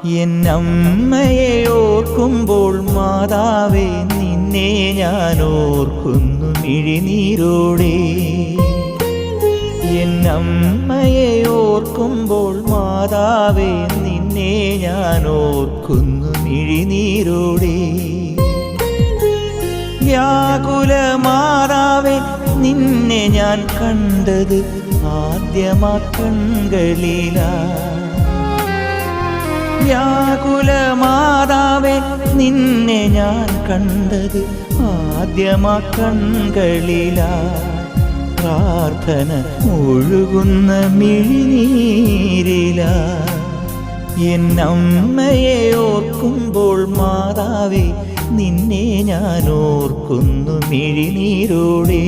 എന്നമ്മയെ ഓർക്കുമ്പോൾ മാതാവേ നിന്നെ ഞാൻ ഓർക്കുന്നു മിഴിനീരോടെ. എന്നമ്മയെ ഓർക്കുമ്പോൾ മാതാവേ നിന്നെ ഞാൻ ഓർക്കുന്നു മിഴിനീരോടെ. വ്യാകുല മാതാവേ നിന്നെ ഞാൻ കണ്ടത് ആദ്യമാ കൺകളിലാ. വ്യാകുല മാതാവേ നിന്നെ ഞാൻ കണ്ടത് ആദ്യമാ കൺകളിലാ. പ്രാർത്ഥന ഒഴുകുന്ന മിഴിനീരിലാ. എന്നമ്മയെ ഓർക്കുമ്പോൾ മാതാവേ നിന്നെ ഞാൻ ഓർക്കുന്നു മിഴിനീരോടെ.